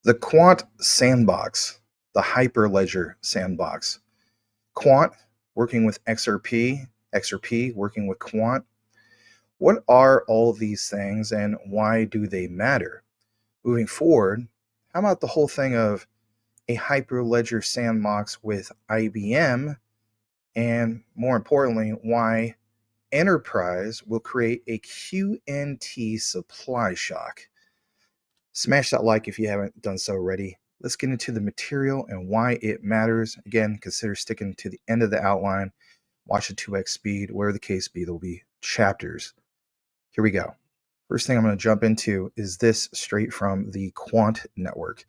The Quant Sandbox, the Hyperledger Sandbox. Quant working with XRP working with Quant. What are all of these things and why do they matter? Moving forward, how about the whole thing of a Hyperledger Sandbox with IBM, and more importantly, why Enterprise will create a QNT supply shock? Smash that like if you haven't done so already. Let's get into the material and why it matters. Again, consider sticking to the end of the outline. Watch at 2x speed. Wherever the case be, there will be chapters. Here we go. First thing I'm going to jump into is this straight from the Quant network.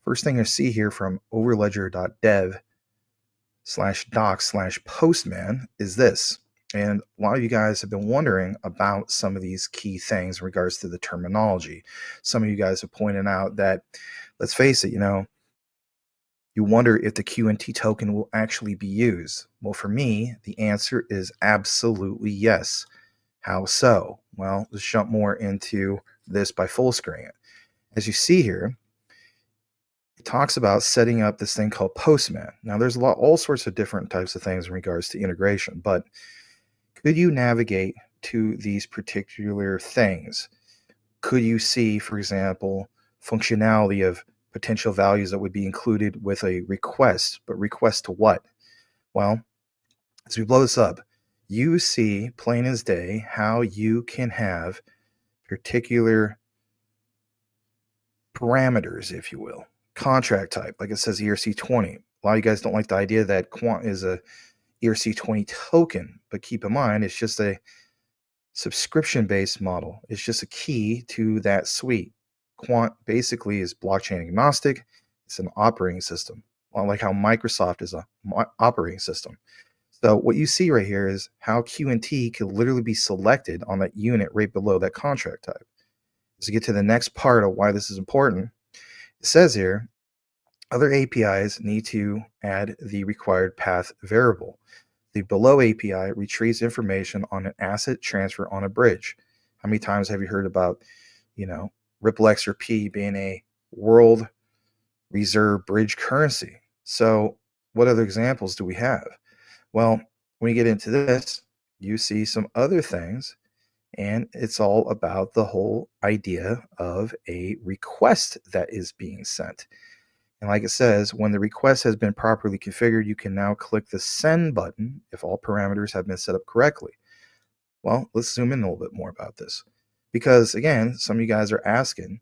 First thing I see here from overledger.dev/docs/postman is this. And a lot of you guys have been wondering about some of these key things in regards to the terminology. Some of you guys have pointed out that, let's face it, you wonder if the QNT token will actually be used. Well, for me, the answer is absolutely yes. How so? Well, let's jump more into this by full screen it. As you see here, it talks about setting up this thing called Postman. Now, there's all sorts of different types of things in regards to integration, but could you navigate to these particular things? Could you see, for example, functionality of potential values that would be included with a request, but request to what? Well, as we blow this up, you see plain as day how you can have particular parameters, if you will. Contract type, like it says ERC20. A lot of you guys don't like the idea that Quant is a ERC20 token, but keep in mind it's just a subscription-based model. It's just a key to that suite. Quant basically is blockchain agnostic. It's an operating system, like how Microsoft is an operating system. So what you see right here is how QNT could literally be selected on that unit right below that contract type. As we get to the next part of why this is important, it says here, other APIs need to add the required path variable. The below API retrieves information on an asset transfer on a bridge. How many times have you heard about, Ripple XRP being a world reserve bridge currency? So what other examples do we have? Well, when you get into this, you see some other things, and it's all about the whole idea of a request that is being sent. And like it says, when the request has been properly configured, you can now click the send button if all parameters have been set up correctly. Well, let's zoom in a little bit more about this. Because again, some of you guys are asking,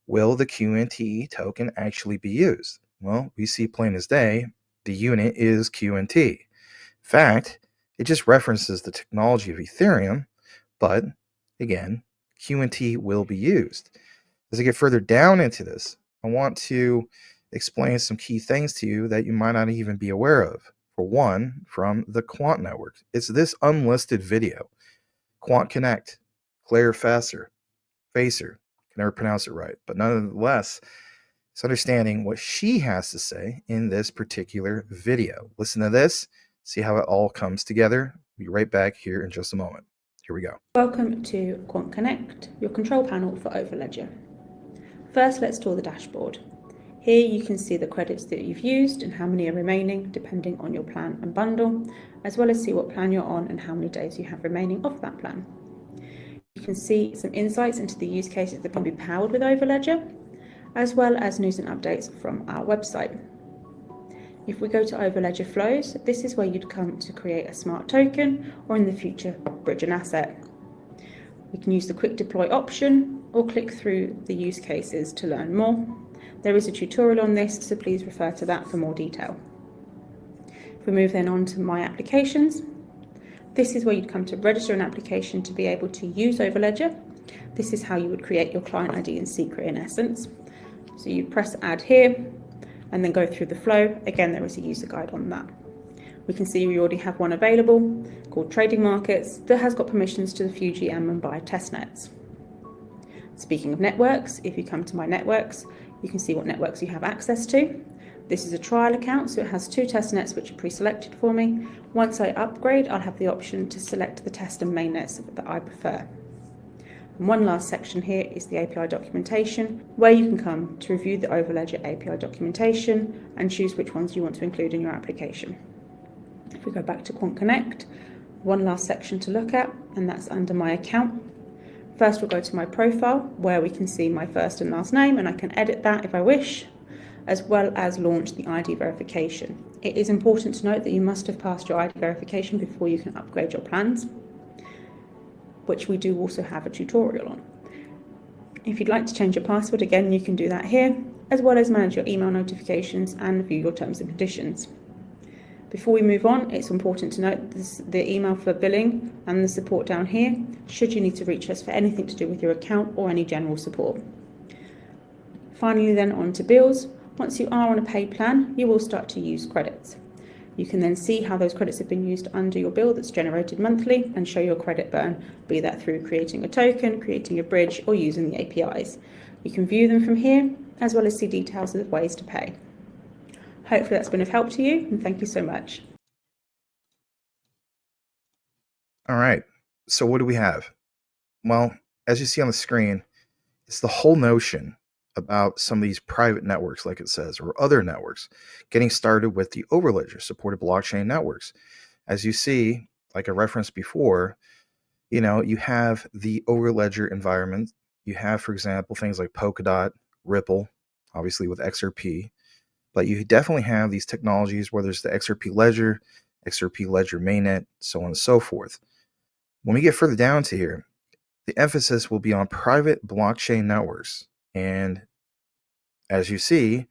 will the QNT token actually be used? Well, we see plain as day, the unit is QNT. In fact, it just references the technology of Ethereum, but again, QNT will be used. As I get further down into this, I want to explain some key things to you that you might not even be aware of. For one, from the Quant network, it's this unlisted video. Quant Connect, Claire Facer, can never pronounce it right, but nonetheless, it's understanding what she has to say in this particular video. Listen to this, see how it all comes together. We'll be right back here in just a moment. Here we go. Welcome to Quant Connect, your control panel for Overledger. First, let's tour the dashboard. Here you can see the credits that you've used and how many are remaining depending on your plan and bundle, as well as see what plan you're on and how many days you have remaining of that plan. You can see some insights into the use cases that can be powered with Overledger, as well as news and updates from our website. If we go to Overledger Flows, this is where you'd come to create a smart token or in the future, bridge an asset. We can use the quick deploy option or click through the use cases to learn more. There is a tutorial on this, so please refer to that for more detail. If we move then on to My Applications, this is where you'd come to register an application to be able to use Overledger. This is how you would create your client ID in secret in essence. So you press Add here and then go through the flow. Again, there is a user guide on that. We can see we already have one available called Trading Markets that has got permissions to the Fuji and Mumbai testnets. Speaking of networks, if you come to My Networks, you can see what networks you have access to. This is a trial account, so it has 2 testnets which are pre-selected for me. Once I upgrade, I'll have the option to select the test and mainnets that I prefer. And one last section here is the API documentation, where you can come to review the Overledger API documentation and choose which ones you want to include in your application. If we go back to Quant Connect, one last section to look at, and that's under my account. First, we'll go to my profile, where we can see my first and last name, and I can edit that if I wish, as well as launch the ID verification. It is important to note that you must have passed your ID verification before you can upgrade your plans, which we do also have a tutorial on. If you'd like to change your password, again, you can do that here, as well as manage your email notifications and view your terms and conditions. Before we move on, it's important to note the email for billing and the support down here, should you need to reach us for anything to do with your account or any general support. Finally then, on to bills. Once you are on a paid plan, you will start to use credits. You can then see how those credits have been used under your bill that's generated monthly and show your credit burn, be that through creating a token, creating a bridge, or using the APIs. You can view them from here, as well as see details of ways to pay. Hopefully that's been of help to you, and thank you so much. All right, so what do we have? Well, as you see on the screen, it's the whole notion about some of these private networks, like it says, or other networks, getting started with the Overledger supported blockchain networks. As you see, like I referenced before, you have the Overledger environment. You have, for example, things like Polkadot, Ripple, obviously with XRP. But you definitely have these technologies where there's the XRP Ledger, XRP Ledger mainnet, so on and so forth. When we get further down to here, the emphasis will be on private blockchain networks. And as you see,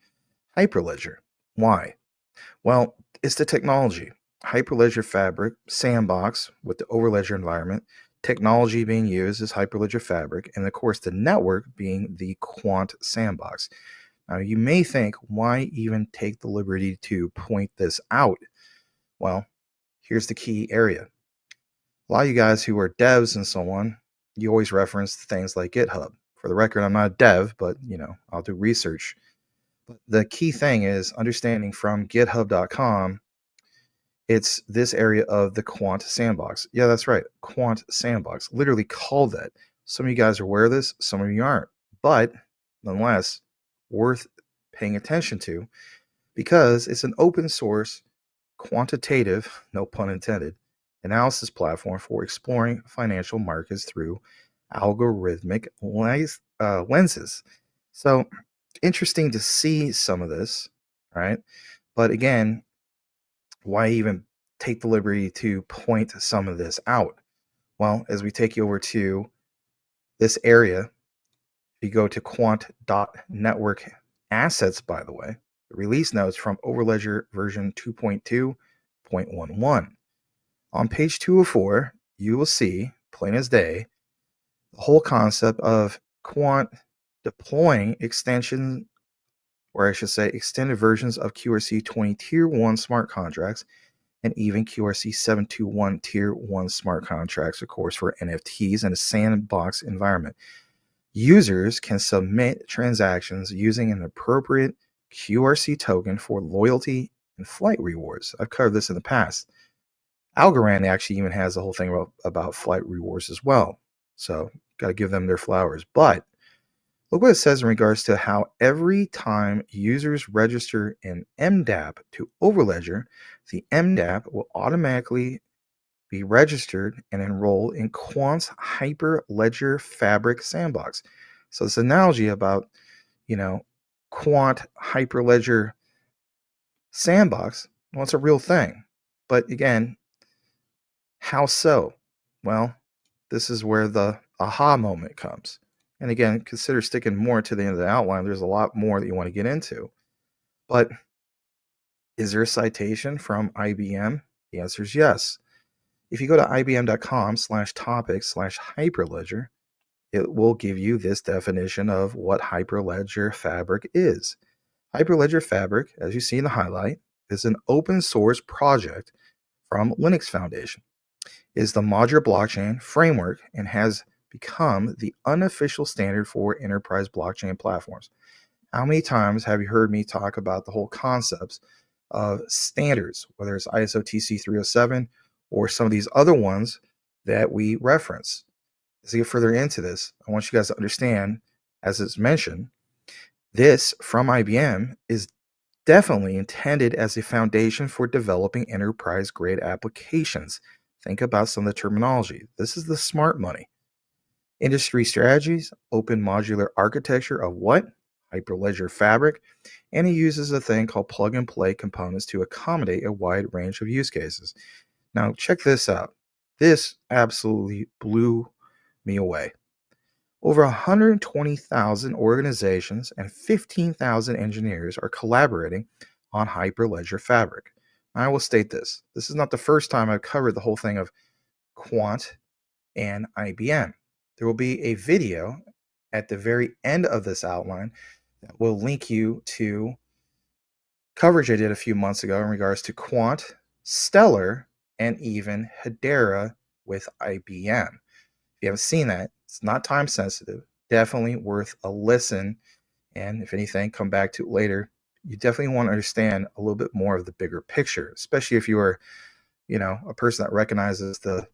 Hyperledger. Why? Well, it's the technology. Hyperledger Fabric, Sandbox with the Overledger environment, technology being used is Hyperledger Fabric, and of course the network being the Quant Sandbox. Now, you may think, why even take the liberty to point this out? Well, here's the key area. A lot of you guys who are devs and so on, you always reference things like GitHub. For the record, I'm not a dev, but I'll do research. But the key thing is understanding from github.com, it's this area of the Quant Sandbox. Yeah, that's right, Quant Sandbox, literally called that. Some of you guys are aware of this, some of you aren't. But nonetheless, worth paying attention to, because it's an open source, quantitative, no pun intended, analysis platform for exploring financial markets through algorithmic lenses. So interesting to see some of this, right? But again, why even take the liberty to point some of this out? Well, as we take you over to this area, you go to quant.network assets, by the way, the release notes from Overledger version 2.2.11. On page 204, you will see, plain as day, the whole concept of Quant deploying extension, or I should say extended versions of QRC 20 Tier 1 smart contracts and even QRC 721 Tier 1 smart contracts, of course, for NFTs in a sandbox environment. Users can submit transactions using an appropriate QRC token for loyalty and flight rewards. I've covered this in the past. Algorand actually even has the whole thing about flight rewards as well. So got to give them their flowers. But look what it says in regards to how every time users register an MDApp to Overledger, the MDApp will automatically be registered and enrolled in Quant's Hyperledger Fabric Sandbox. So this analogy about, Quant Hyperledger Sandbox, well, it's a real thing. But again, how so? Well, this is where the aha moment comes. And again, consider sticking more to the end of the outline. There's a lot more that you want to get into. But is there a citation from IBM? The answer is yes. If you go to ibm.com/topics/Hyperledger, it will give you this definition of what Hyperledger Fabric is. Hyperledger Fabric, as you see in the highlight, is an open source project from Linux Foundation. It is the modular blockchain framework and has become the unofficial standard for enterprise blockchain platforms. How many times have you heard me talk about the whole concepts of standards, whether it's ISO TC 307 or some of these other ones that we reference? as I get further into this, I want you guys to understand, as it's mentioned, this from IBM is definitely intended as a foundation for developing enterprise-grade applications. Think about some of the terminology. This is the smart money. Industry strategies, open modular architecture of what? Hyperledger fabric, and it uses a thing called plug and play components to accommodate a wide range of use cases. Now, check this out. This absolutely blew me away. Over 120,000 organizations and 15,000 engineers are collaborating on Hyperledger Fabric. I will state this. This is not the first time I've covered the whole thing of Quant and IBM. There will be a video at the very end of this outline that will link you to coverage I did a few months ago in regards to Quant, Stellar, and even Hedera with IBM. If you haven't seen that, it's not time sensitive. Definitely worth a listen. And if anything, come back to it later. You definitely want to understand a little bit more of the bigger picture, especially if you are, a person that recognizes the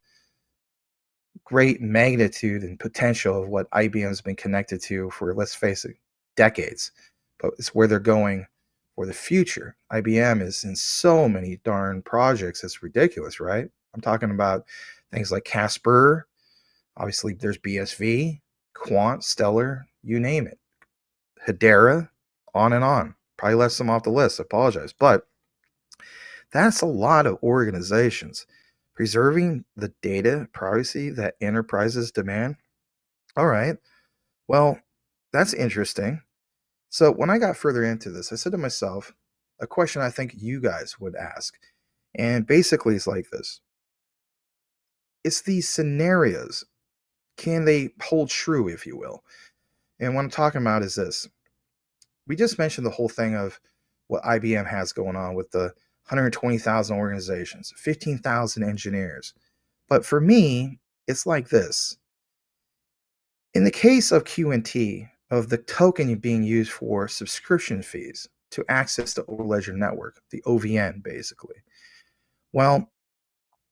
great magnitude and potential of what IBM has been connected to for, let's face it, decades. But it's where they're going for the future. IBM is in so many darn projects, it's ridiculous, right? I'm talking about things like Casper. Obviously, there's BSV, Quant, Stellar, you name it. Hedera, on and on. Probably left some off the list. I apologize. But that's a lot of organizations. Preserving the data privacy that enterprises demand. All right. Well, that's interesting. So when I got further into this, I said to myself, a question I think you guys would ask. And basically, it's like this. It's these scenarios. Can they hold true, if you will? And what I'm talking about is this. We just mentioned the whole thing of what IBM has going on with the 120,000 organizations, 15,000 engineers. But for me, it's like this. In the case of QNT, of the token being used for subscription fees to access the Overledger network, the OVN basically. Well,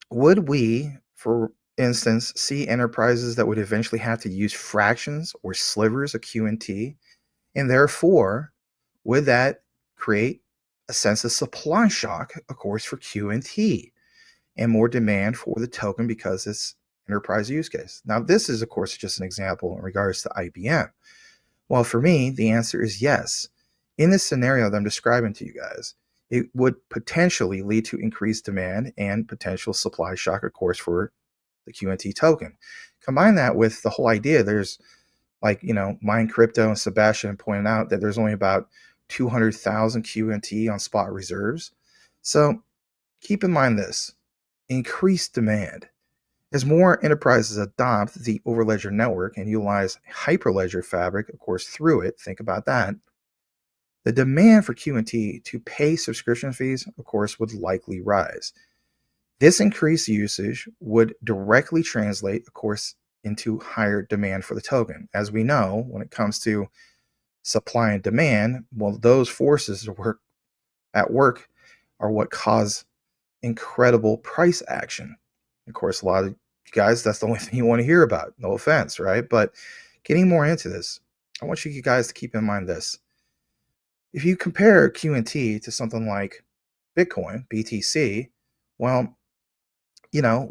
would we, for instance, see enterprises that would eventually have to use fractions or slivers of QNT? And therefore, would that create a sense of supply shock, of course, for QNT and more demand for the token because it's enterprise use case? Now, this is, of course, just an example in regards to IBM. Well, for me, the answer is yes. In this scenario that I'm describing to you guys, it would potentially lead to increased demand and potential supply shock, of course, for the QNT token. Combine that with the whole idea there's Mine Crypto and Sebastian pointed out that there's only about 200,000 QNT on spot reserves. So keep in mind this, increased demand. As more enterprises adopt the Overledger network and utilize Hyperledger Fabric, of course, through it, think about that, the demand for QNT to pay subscription fees, of course, would likely rise. This increased usage would directly translate, of course, into higher demand for the token. As we know, when it comes to supply and demand, well, those forces at work are what cause incredible price action. Of course, a lot of guys, that's the only thing you want to hear about. No offense, right? But getting more into this, I want you guys to keep in mind this. If you compare QNT to something like Bitcoin, BTC, well,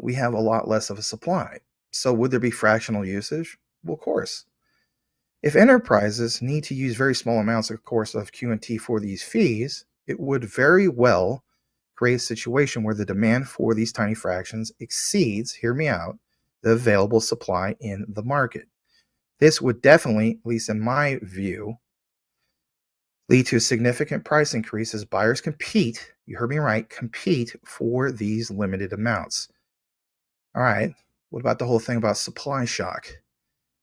we have a lot less of a supply. So would there be fractional usage? Well, of course. If enterprises need to use very small amounts, of course, of QNT for these fees, it would very well create a situation where the demand for these tiny fractions exceeds, hear me out, the available supply in the market. This would definitely, at least in my view, lead to a significant price increase as buyers compete, you heard me right, compete for these limited amounts. All right, what about the whole thing about supply shock?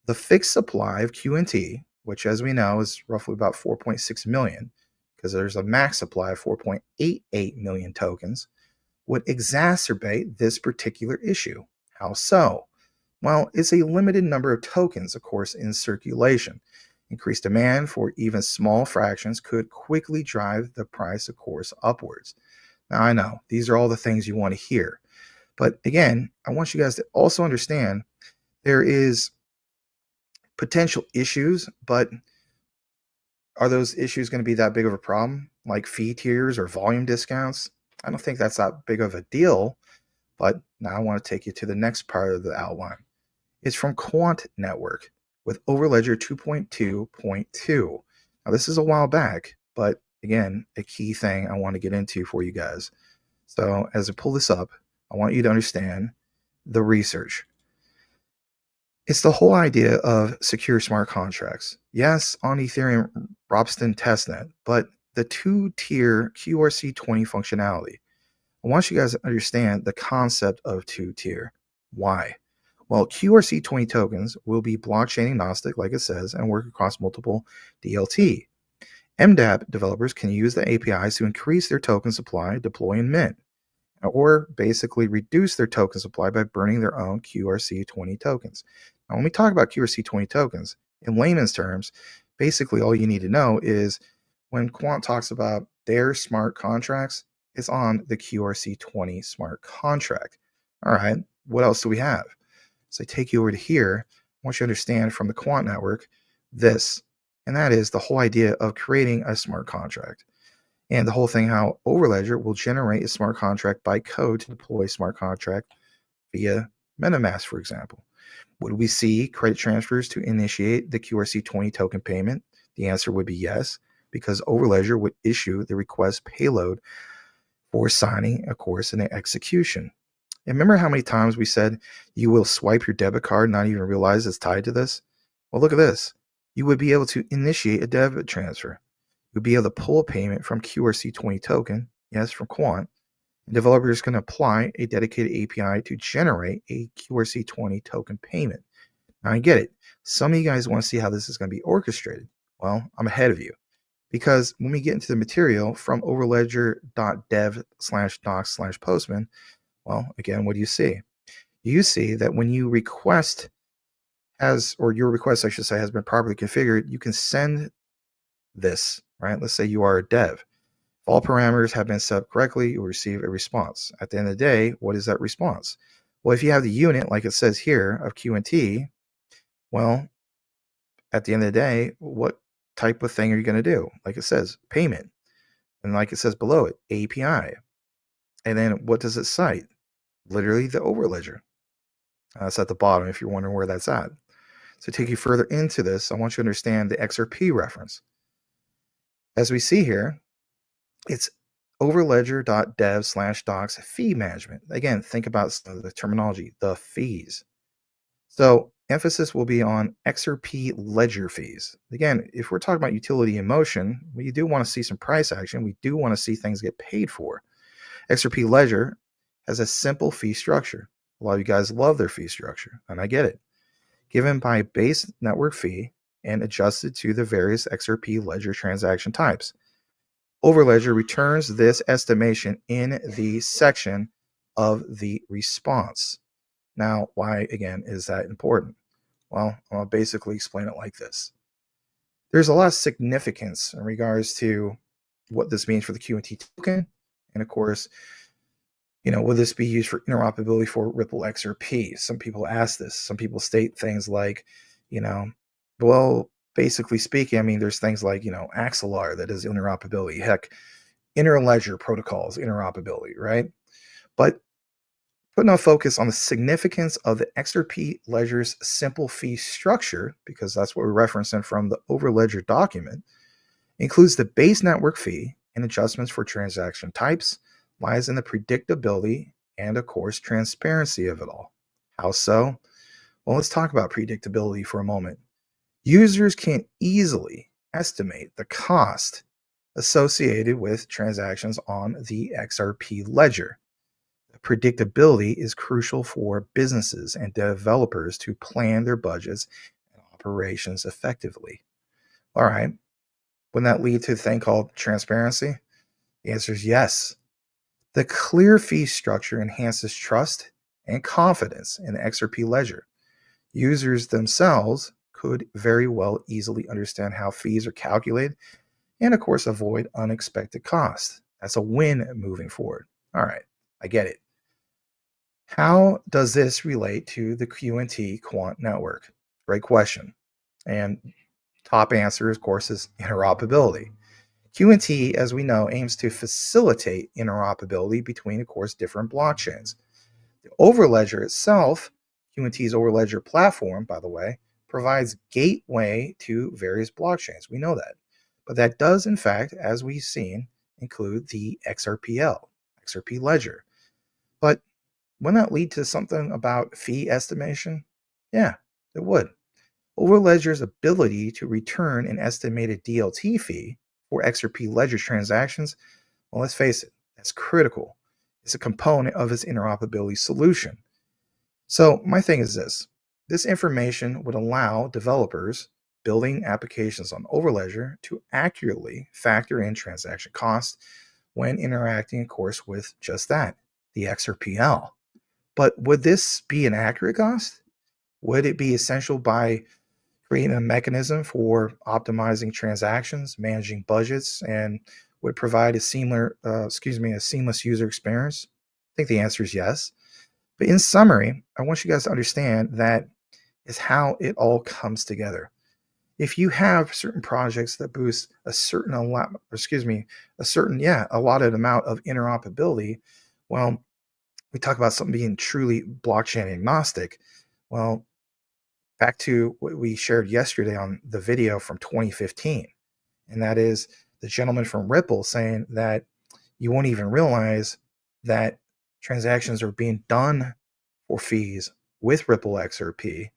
The fixed supply of QNT, which as we know is roughly about 4.6 million, because there's a max supply of 4.88 million tokens, would exacerbate this particular issue. How so? Well, it's a limited number of tokens, of course, in circulation. Increased demand for even small fractions could quickly drive the price, of course, upwards. Now, I know these are all the things you want to hear. But again, I want you guys to also understand there is potential issues, but are those issues going to be that big of a problem? Like fee tiers or volume discounts? I don't think that's that big of a deal. But now I want to take you to the next part of the outline. It's from Quant Network with Overledger 2.2.2. Now, this is a while back, but again, a key thing I want to get into for you guys. So, as I pull this up, I want you to understand the research. It's the whole idea of secure smart contracts. Yes, on Ethereum Ropsten testnet, but the two-tier QRC20 functionality. I want you guys to understand the concept of two-tier. Why? Well, QRC20 tokens will be blockchain agnostic, like it says, and work across multiple DLT. MDApp developers can use the APIs to increase their token supply, deploy, and mint, or basically reduce their token supply by burning their own QRC20 tokens. Now, when we talk about QRC20 tokens, in layman's terms, basically all you need to know is when Quant talks about their smart contracts, it's on the QRC20 smart contract. All right, what else do we have? So I take you over to here. I want you to understand from the Quant network this, and that is the whole idea of creating a smart contract. And the whole thing how Overledger will generate a smart contract by code to deploy a smart contract via MetaMask, for example. Would we see credit transfers to initiate the QRC20 token payment? The answer would be yes, because Overledger would issue the request payload for signing, of course, and the execution. And remember how many times we said you will swipe your debit card and not even realize it's tied to this? Well, look at this. You would be able to initiate a debit transfer. You'd be able to pull a payment from QRC20 token, yes, from Quant. And developers can apply a dedicated API to generate a QRC20 token payment. Now, I get it. Some of you guys want to see how this is going to be orchestrated. Well, I'm ahead of you. Because when we get into the material from overledger.dev/docs/postman, well, again, what do you see? You see that when you request or your request, I should say, has been properly configured, you can send this, right? Let's say you are a dev. If all parameters have been set up correctly, you'll receive a response. At the end of the day, what is that response? Well, if you have the unit, like it says here, of QNT, well, at the end of the day, what type of thing are you going to do? Like it says, payment. And like it says below it, API. And then what does it cite? Literally the Overledger. That's at the bottom if you're wondering where that's at. So to take you further into this, I want you to understand the XRP reference. As we see here, it's overledger.dev/docs fee management. Again, think about some of the terminology, the fees. So emphasis will be on XRP ledger fees. Again, if we're talking about utility in motion, we do want to see some price action. We do want to see things get paid for. XRP ledger has a simple fee structure. A lot of you guys love their fee structure, and I get it. Given by base network fee and adjusted to the various XRP ledger transaction types. Overledger returns this estimation in the section of the response. Now, why, again, is that important? Well, I'll basically explain it like this. There's a lot of significance in regards to what this means for the QNT token. And of course, will this be used for interoperability for Ripple XRP? Some people ask this. Some people state things like, well, basically speaking, there's things like, Axelar that is interoperability. Heck, interledger protocols, interoperability, right? But putting our focus on the significance of the XRP ledger's simple fee structure, because that's what we're referencing from the Overledger document, includes the base network fee and adjustments for transaction types, lies in the predictability and, of course, transparency of it all. How so? Well, let's talk about predictability for a moment. Users can easily estimate the cost associated with transactions on the XRP ledger. Predictability is crucial for businesses and developers to plan their budgets and operations effectively. All right. Wouldn't that lead to a thing called transparency? The answer is yes. The clear fee structure enhances trust and confidence in the XRP ledger. Users themselves could very well easily understand how fees are calculated and, of course, avoid unexpected costs. That's a win moving forward. All right, I get it. How does this relate to the QNT Quant network? Great question. And top answer, of course, is interoperability. QNT, as we know, aims to facilitate interoperability between, of course, different blockchains. The Overledger itself, QNT's Overledger platform, by the way, provides gateway to various blockchains. We know that. But that does, in fact, as we've seen, include the XRP ledger. But wouldn't that lead to something about fee estimation? Yeah, it would. Overledger's ability to return an estimated DLT fee for XRP ledger transactions, well, let's face it, that's critical. It's a component of its interoperability solution. So my thing is this information would allow developers building applications on Overledger to accurately factor in transaction costs when interacting, of course, with just that, the XRPL. But would this be an accurate cost? Would it be essential by creating a mechanism for optimizing transactions, managing budgets, and would provide a seamless user experience? I think the answer is yes. But in summary, I want you guys to understand that is how it all comes together. If you have certain projects that boost a certain allotted amount of interoperability, well, we talk about something being truly blockchain agnostic. Well, back to what we shared yesterday on the video from 2015, and that is the gentleman from Ripple saying that you won't even realize that transactions are being done for fees with Ripple XRP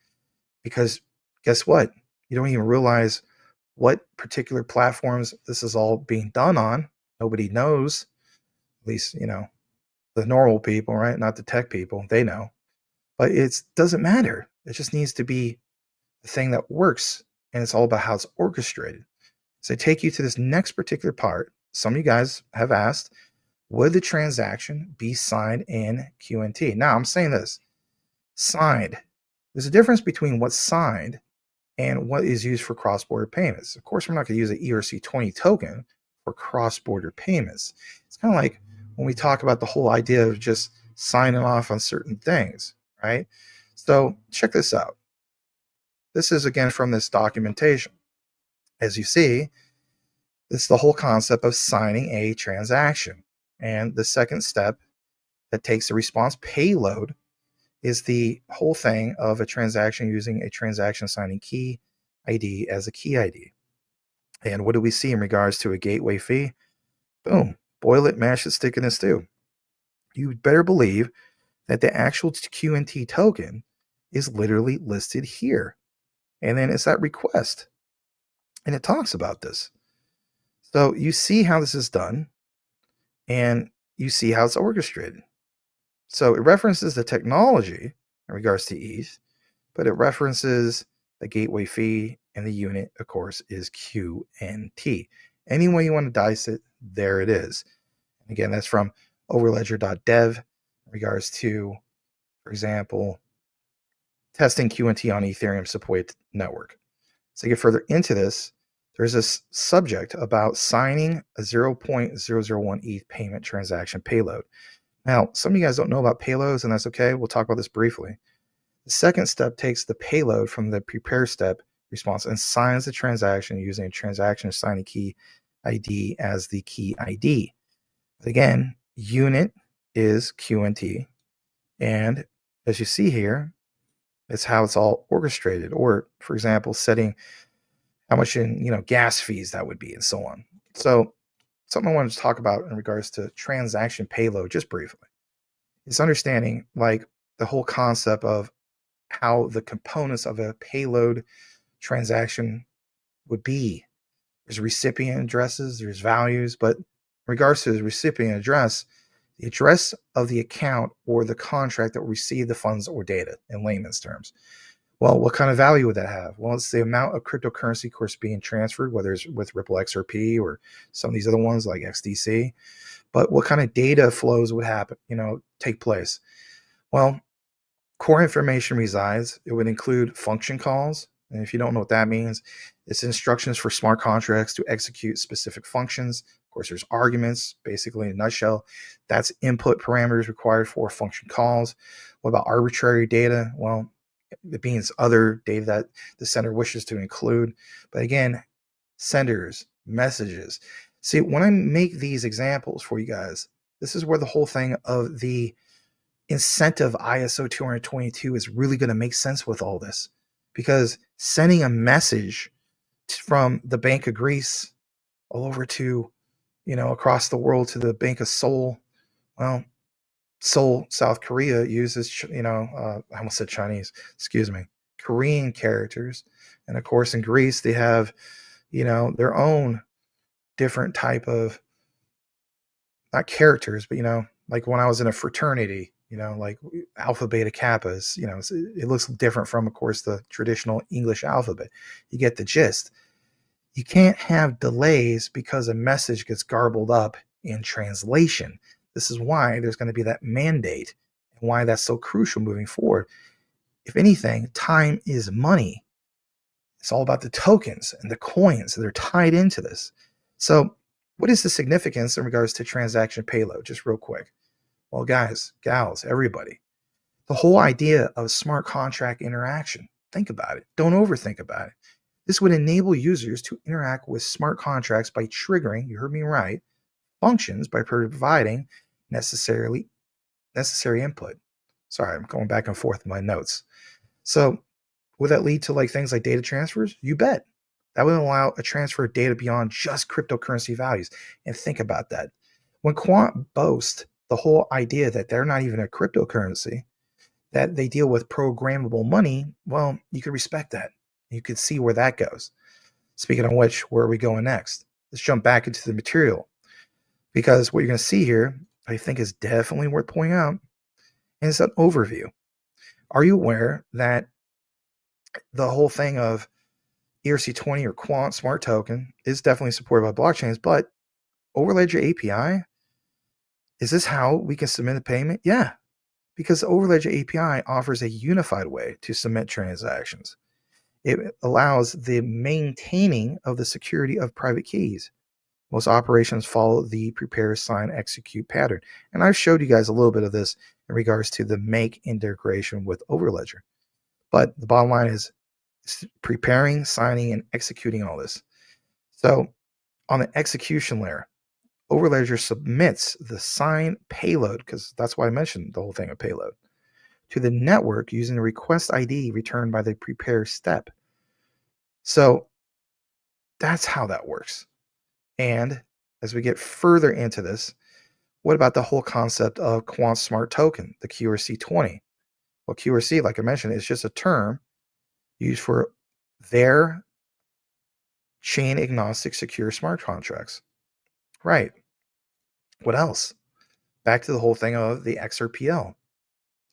because guess what? You don't even realize what particular platforms this is all being done on. Nobody knows, at least, the normal people, right? Not the tech people, they know. But it doesn't matter. It just needs to be a thing that works, and it's all about how it's orchestrated. So I take you to this next particular part. Some of you guys have asked, would the transaction be signed in QNT? Now, I'm saying this, signed. There's a difference between what's signed and what is used for cross-border payments. Of course, we're not going to use an ERC20 token for cross-border payments. It's kind of like when we talk about the whole idea of just signing off on certain things, right? So check this out. This is, again, from this documentation. As you see, it's the whole concept of signing a transaction. And the second step that takes the response payload is the whole thing of a transaction using a transaction signing key ID as a key ID. And what do we see in regards to a gateway fee? Boom, boil it, mash it, stick it in a stew. You better believe that the actual QNT token is literally listed here. And then it's that request. And it talks about this. So you see how this is done, and you see how it's orchestrated. So it references the technology in regards to ETH, but it references the gateway fee, and the unit, of course, is QNT. Any way you want to dice it, there it is. Again, that's from overledger.dev in regards to, for example, testing QNT on Ethereum supported network. So to get further into this, there's this subject about signing a 0.001 ETH payment transaction payload. Now, some of you guys don't know about payloads, and that's okay. We'll talk about this briefly. The second step takes the payload from the prepare step response and signs the transaction using a transaction signing key ID as the key ID. But again, unit is QNT. And as you see here, it's how it's all orchestrated. Or, for example, setting how much in gas fees that would be, and so on. So something I wanted to talk about in regards to transaction payload, just briefly, is understanding like the whole concept of how the components of a payload transaction would be. There's recipient addresses, there's values, but in regards to the recipient address, the address of the account or the contract that will receive the funds or data in layman's terms. Well, what kind of value would that have? Well, it's the amount of cryptocurrency, of course, being transferred, whether it's with Ripple XRP or some of these other ones like XDC. But what kind of data flows would happen, take place? Well, core information resides. It would include function calls. And if you don't know what that means, it's instructions for smart contracts to execute specific functions. Of course, there's arguments, basically in a nutshell. That's input parameters required for function calls. What about arbitrary data? Well, It means other data that the sender wishes to include. But again, senders, messages. See, when I make these examples for you guys, this is where the whole thing of the incentive ISO 222 is really going to make sense with all this. Because sending a message from the Bank of Greece all over to, across the world to the Bank of Seoul, well, Seoul, South Korea uses, I almost said Chinese, excuse me, Korean characters. And of course, in Greece, they have, their own different type of, not characters, but, like when I was in a fraternity, like Alpha, Beta, Kappas, it looks different from, of course, the traditional English alphabet. You get the gist. You can't have delays because a message gets garbled up in translation. This is why there's going to be that mandate and why that's so crucial moving forward. If anything, time is money. It's all about the tokens and the coins that are tied into this. So, what is the significance in regards to transaction payload? Just real quick. Well, guys, gals, everybody, the whole idea of smart contract interaction, think about it. Don't overthink about it. This would enable users to interact with smart contracts by triggering, you heard me right, functions by providing necessary input. Sorry, I'm going back and forth in my notes. So would that lead to like things like data transfers? You bet. That would allow a transfer of data beyond just cryptocurrency values. And think about that. When Quant boasts the whole idea that they're not even a cryptocurrency, that they deal with programmable money, well, you could respect that. You could see where that goes. Speaking of which, where are we going next? Let's jump back into the material, because what you're going to see here, I think, is definitely worth pointing out, and it's an overview. Are you aware that the whole thing of ERC20 or Quant Smart Token is definitely supported by blockchains, but Overledger API, is this how we can submit a payment? Yeah, because the Overledger API offers a unified way to submit transactions. It allows the maintaining of the security of private keys. Most operations follow the prepare, sign, execute pattern. And I've showed you guys a little bit of this in regards to the make integration with Overledger. But the bottom line is preparing, signing, and executing all this. So on the execution layer, Overledger submits the sign payload, because that's why I mentioned the whole thing of payload, to the network using the request ID returned by the prepare step. So that's how that works. And as we get further into this, what about the whole concept of Quant Smart Token, the QRC20? Well, QRC, like I mentioned, is just a term used for their chain agnostic secure smart contracts. Right. What else? Back to the whole thing of the XRPL.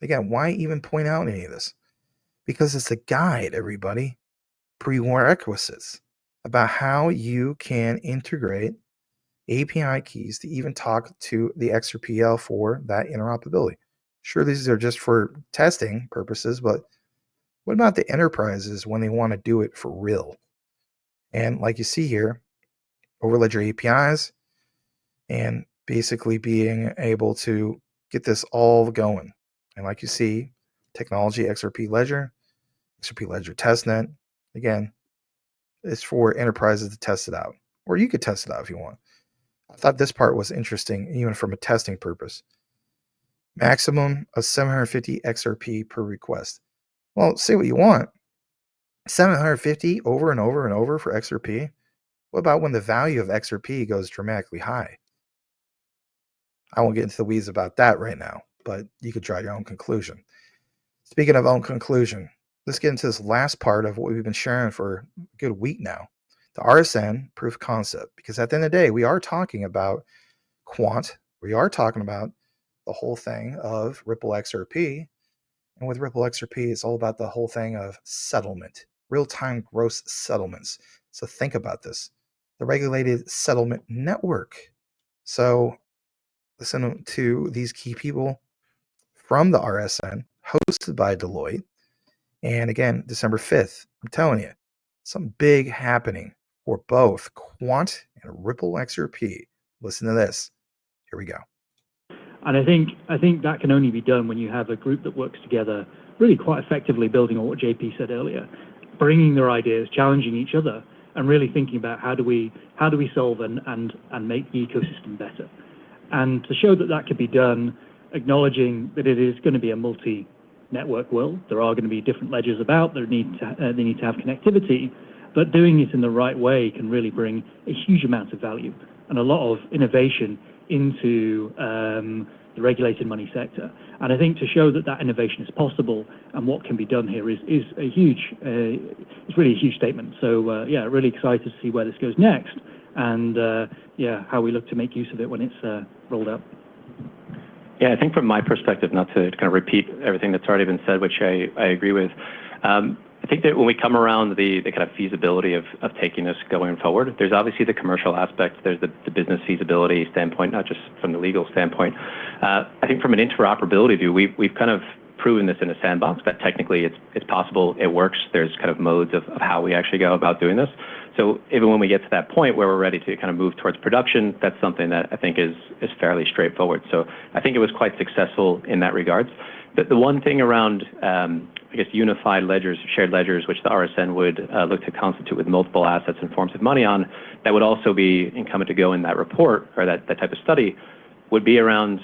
Again, why even point out any of this? Because it's a guide, everybody, prerequisites about how you can integrate API keys to even talk to the XRPL for that interoperability. Sure, these are just for testing purposes, but what about the enterprises when they want to do it for real? And like you see here, Overledger APIs, and basically being able to get this all going. And like you see, technology XRP Ledger, XRP Ledger testnet. Again, it's for enterprises to test it out, or you could test it out if you want. I thought this part was interesting, even from a testing purpose. Maximum of 750 XRP per request. Well, say what you want. 750 over and over and over for XRP? What about when the value of XRP goes dramatically high? I won't get into the weeds about that right now, but you could draw your own conclusion. Speaking of own conclusion, let's get into this last part of what we've been sharing for a good week now. The RSN proof of concept, because at the end of the day, we are talking about Quant. We are talking about the whole thing of Ripple XRP. And with Ripple XRP, it's all about the whole thing of settlement, real-time gross settlements. So think about this, the regulated settlement network. So listen to these key people from the RSN, hosted by Deloitte. And again, December 5th, I'm telling you, something big happening for both Quant and Ripple XRP. Listen to this. Here we go. And I think that can only be done when you have a group that works together really quite effectively building on what JP said earlier, bringing their ideas, challenging each other, and really thinking about how do we solve and make the ecosystem better. And to show that that could be done, acknowledging that it is going to be a multi-network world, there are going to be different ledgers about, they need to have connectivity, but doing it in the right way can really bring a huge amount of value and a lot of innovation into the regulated money sector. And I think to show that that innovation is possible and what can be done here is a huge, it's really a huge statement. So yeah, really excited to see where this goes next, and yeah, how we look to make use of it when it's rolled out. Yeah, I think from my perspective, not to kind of repeat everything that's already been said, which I agree with, I think that when we come around the kind of feasibility of taking this going forward, there's obviously the commercial aspect, there's the business feasibility standpoint, not just from the legal standpoint. I think from an interoperability view, we've kind of proven this in a sandbox, that technically it's possible, it works, there's kind of modes of how we actually go about doing this. So even when we get to that point where we're ready to kind of move towards production, that's something that I think is fairly straightforward. So I think it was quite successful in that regards. The one thing around, I guess, unified ledgers, shared ledgers, which the RSN would look to constitute with multiple assets and forms of money on, that would also be incumbent to go in that report or that type of study, would be around,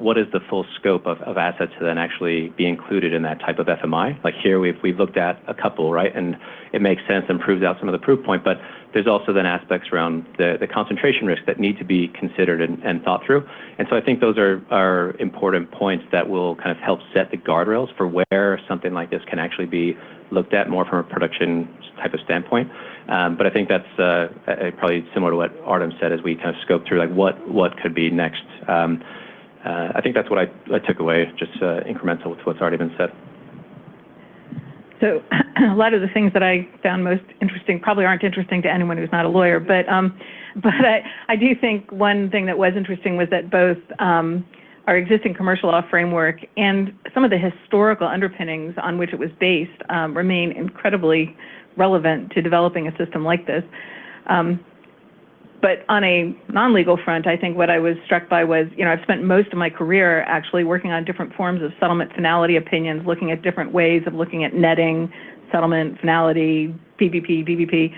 what is the full scope of assets to then actually be included in that type of FMI? Like here, we've looked at a couple, right? And it makes sense and proves out some of the proof point, but there's also then aspects around the concentration risk that need to be considered and thought through. And so I think those are important points that will kind of help set the guardrails for where something like this can actually be looked at more from a production type of standpoint. But I think that's probably similar to what Artem said as we kind of scope through like what could be next. I think that's what I took away, just incremental to what's already been said. So a lot of the things that I found most interesting probably aren't interesting to anyone who's not a lawyer, but I do think one thing that was interesting was that both our existing commercial law framework and some of the historical underpinnings on which it was based remain incredibly relevant to developing a system like this. But on a non-legal front, I think what I was struck by was, I've spent most of my career actually working on different forms of settlement finality opinions, looking at different ways of looking at netting, settlement, finality, PPP, DVP.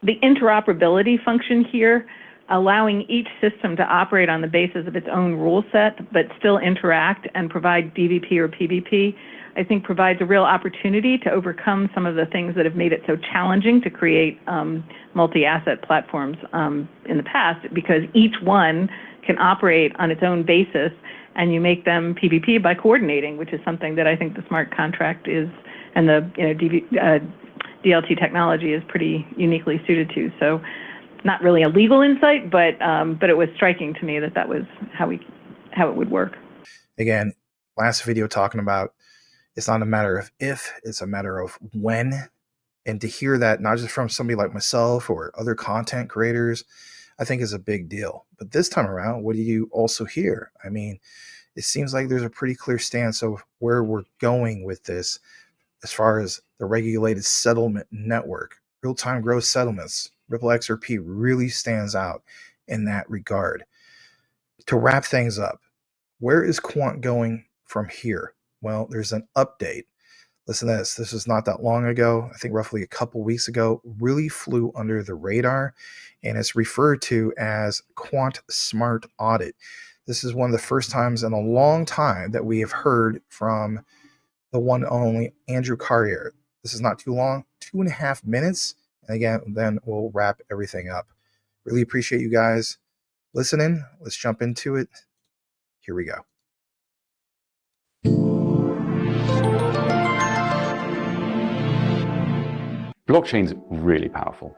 The interoperability function here, allowing each system to operate on the basis of its own rule set, but still interact and provide DVP or PVP, I think provides a real opportunity to overcome some of the things that have made it so challenging to create multi-asset platforms in the past, because each one can operate on its own basis, and you make them PVP by coordinating, which is something that I think the smart contract is, and the DLT technology is pretty uniquely suited to. So not really a legal insight, but it was striking to me that was how it would work. Again, last video talking about it's not a matter of if, it's a matter of when. And to hear that, not just from somebody like myself or other content creators, I think is a big deal. But this time around, what do you also hear? I mean, it seems like there's a pretty clear stance of where we're going with this as far as the regulated settlement network. Real-time gross settlements, Ripple XRP really stands out in that regard. To wrap things up, where is Quant going from here? Well, there's an update. Listen to this. This was not that long ago. I think roughly a couple weeks ago, really flew under the radar, and it's referred to as Quant Smart Audit. This is one of the first times in a long time that we have heard from the one and only Andrew Carrier. This is not too long, 2.5 minutes. And again, then we'll wrap everything up. Really appreciate you guys listening. Let's jump into it. Here we go. Blockchain's really powerful.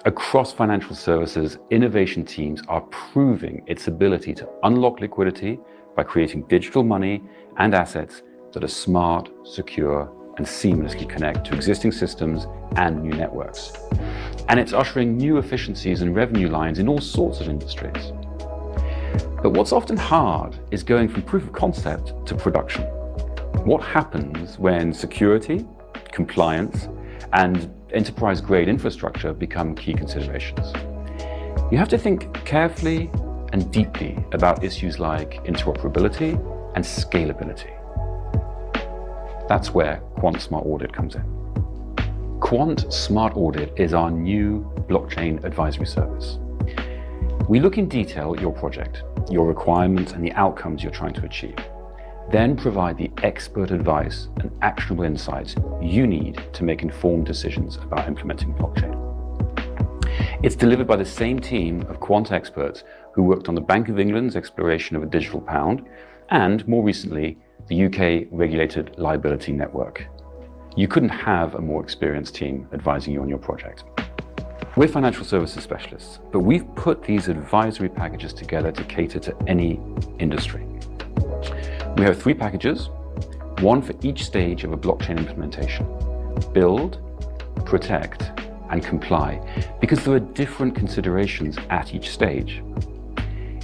Across financial services, innovation teams are proving its ability to unlock liquidity by creating digital money and assets that are smart, secure, and seamlessly connect to existing systems and new networks. And it's ushering new efficiencies and revenue lines in all sorts of industries. But what's often hard is going from proof of concept to production. What happens when security, compliance, and enterprise-grade infrastructure become key considerations? You have to think carefully and deeply about issues like interoperability and scalability. That's where Quant Smart Audit comes in. Quant Smart Audit is our new blockchain advisory service. We look in detail at your project, your requirements, and the outcomes you're trying to achieve, then provide the expert advice and actionable insights you need to make informed decisions about implementing blockchain. It's delivered by the same team of Quant experts who worked on the Bank of England's exploration of a digital pound and, more recently, the UK regulated liability network. You couldn't have a more experienced team advising you on your project. We're financial services specialists, but we've put these advisory packages together to cater to any industry. We have 3 packages, one for each stage of a blockchain implementation: build, protect, and comply, because there are different considerations at each stage.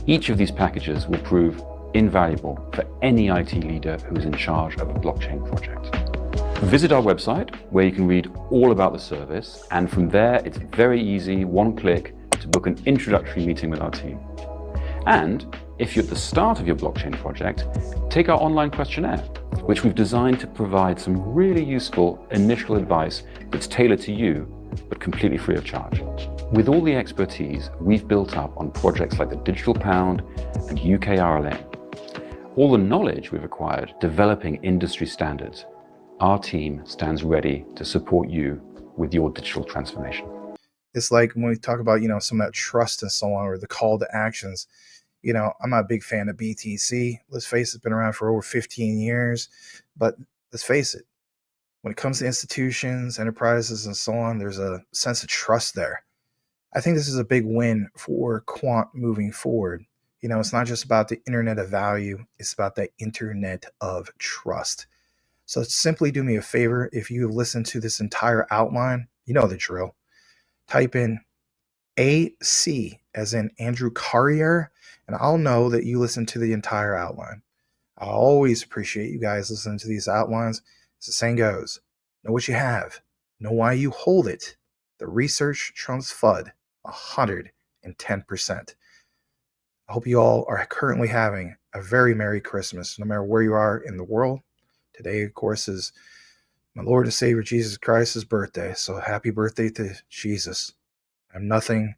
Each of these packages will prove invaluable for any IT leader who is in charge of a blockchain project. Visit our website where you can read all about the service, and from there it's very easy, one click, to book an introductory meeting with our team. And if you're at the start of your blockchain project, take our online questionnaire, which we've designed to provide some really useful initial advice that's tailored to you, but completely free of charge. With all the expertise we've built up on projects like the digital pound and UK RLM, all the knowledge we've acquired developing industry standards, our team stands ready to support you with your digital transformation. It's like when we talk about, some of that trust and so on, or the call to actions. I'm not a big fan of BTC. Let's face it, it's been around for over 15 years. But let's face it, when it comes to institutions, enterprises, and so on, there's a sense of trust there. I think this is a big win for Quant moving forward. It's not just about the internet of value, it's about the internet of trust. So simply do me a favor. If you listen to this entire outline, you know the drill. Type in AC as in Andrew Carrier, and I'll know that you listened to the entire outline. I always appreciate you guys listening to these outlines. As the saying goes, know what you have, know why you hold it. The research trumps FUD 110%. I hope you all are currently having a very Merry Christmas, no matter where you are in the world. Today, of course, is my Lord and Savior Jesus Christ's birthday. So happy birthday to Jesus. I'm nothing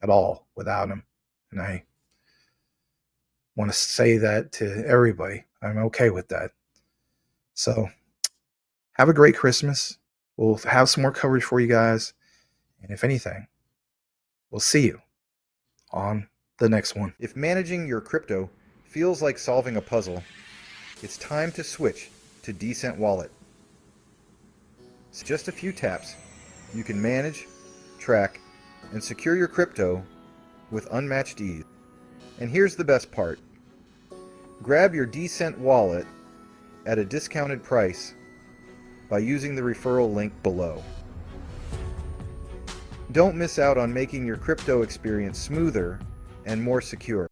at all without him. And I want to say that to everybody. I'm okay with that. So have a great Christmas. We'll have some more coverage for you guys. And if anything, we'll see you on the next one. If managing your crypto feels like solving a puzzle, it's time to switch to Decent Wallet. It's just a few taps. You can manage, track, and secure your crypto with unmatched ease. And here's the best part. Grab your Decent Wallet at a discounted price by using the referral link below. Don't miss out on making your crypto experience smoother and more secure.